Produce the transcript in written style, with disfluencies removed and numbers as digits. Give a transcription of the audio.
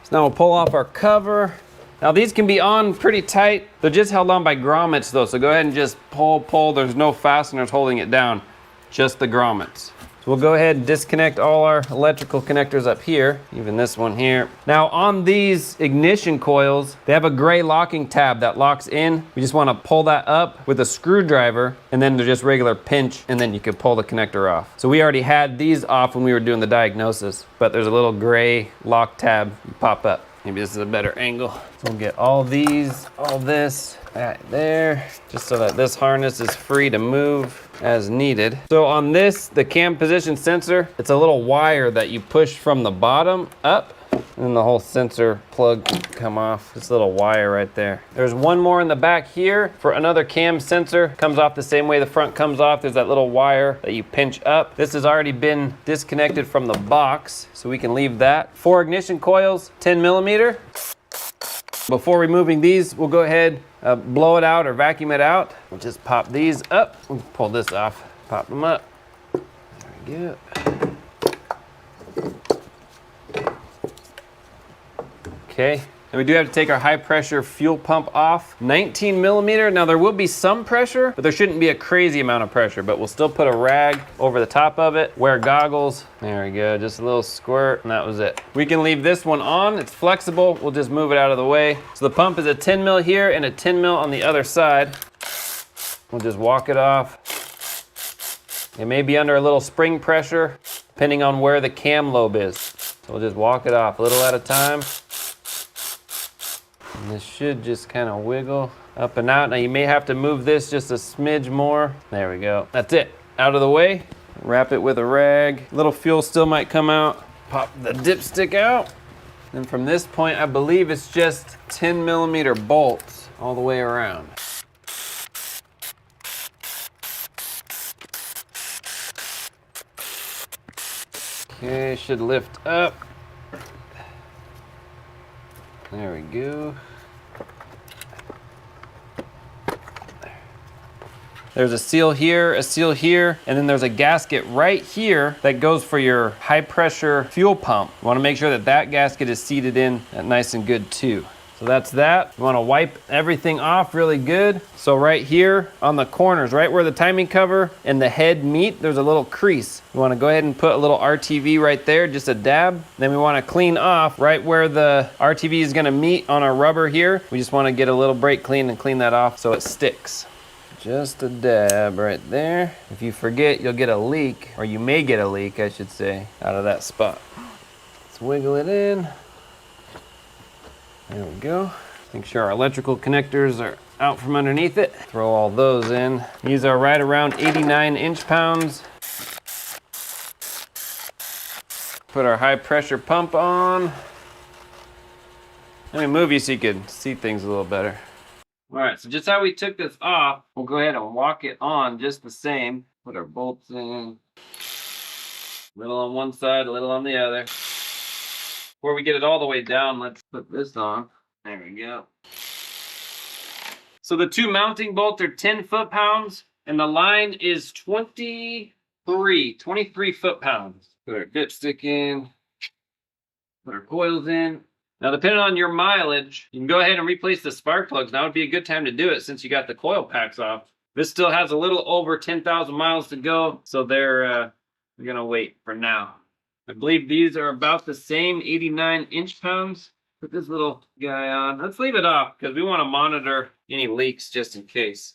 So now we'll pull off our cover. Now these can be on pretty tight. They're just held on by grommets though, so go ahead and just pull. There's no fasteners holding it down, just the grommets. So we'll go ahead and disconnect all our electrical connectors up here, even this one here. Now on these ignition coils, they have a gray locking tab that locks in. We just want to pull that up with a screwdriver, and then they're just regular pinch, and then you can pull the connector off. So we already had these off when we were doing the diagnosis, but there's a little gray lock tab you pop up. Maybe this is a better angle. So we'll get all these, all this, right there, just so that this harness is free to move as needed. So on this, the cam position sensor, it's a little wire that you push from the bottom up, and the whole sensor plug can come off. This little wire right there. There's one more in the back here for another cam sensor. Comes off the same way the front comes off. There's that little wire that you pinch up. This has already been disconnected from the box, so we can leave that. 4 ignition coils, 10 millimeter. Before removing these, we'll go ahead, blow it out or vacuum it out. We'll just pop these up. We'll pull this off, pop them up. There we go. Okay, and we do have to take our high pressure fuel pump off. 19 millimeter, now there will be some pressure, but there shouldn't be a crazy amount of pressure, but we'll still put a rag over the top of it, wear goggles. There we go, just a little squirt, and that was it. We can leave this one on, it's flexible. We'll just move it out of the way. So the pump is a 10 mil here and a 10 mil on the other side. We'll just walk it off. It may be under a little spring pressure, depending on where the cam lobe is. So we'll just walk it off a little at a time. And this should just kind of wiggle up and out. Now you may have to move this just a smidge more. There we go. That's it. Out of the way. Wrap it with a rag. Little fuel still might come out. Pop the dipstick out. And from this point, I believe it's just 10 millimeter bolts all the way around. Okay, should lift up. There we go. There's a seal here, and then there's a gasket right here that goes for your high pressure fuel pump. You wanna make sure that that gasket is seated in nice and good too. So that's that. You wanna wipe everything off really good. So right here on the corners, right where the timing cover and the head meet, there's a little crease. You wanna go ahead and put a little RTV right there, just a dab. Then we wanna clean off right where the RTV is gonna meet on our rubber here. We just wanna get a little brake clean and clean that off so it sticks. Just a dab right there. If you forget, you'll get a leak, or you may get a leak, I should say, out of that spot. Let's wiggle it in. There we go. Make sure our electrical connectors are out from underneath it. Throw all those in. These are right around 89 inch-pounds. Put our high pressure pump on. Let me move you so you can see things a little better. All right, so just how we took this off, we'll go ahead and walk it on just the same. Put our bolts in. A little on one side, a little on the other. Before we get it all the way down, let's put this on. There we go. So the 2 mounting bolts are 10 foot-pounds, and the line is 23 foot-pounds. Put our dipstick in. Put our coils in. Now, depending on your mileage, you can go ahead and replace the spark plugs. Now would be a good time to do it since you got the coil packs off. This still has a little over 10,000 miles to go, so they're gonna wait for now. I believe these are about the same, 89 inch-pounds. Put this little guy on. Let's leave it off because we want to monitor any leaks just in case.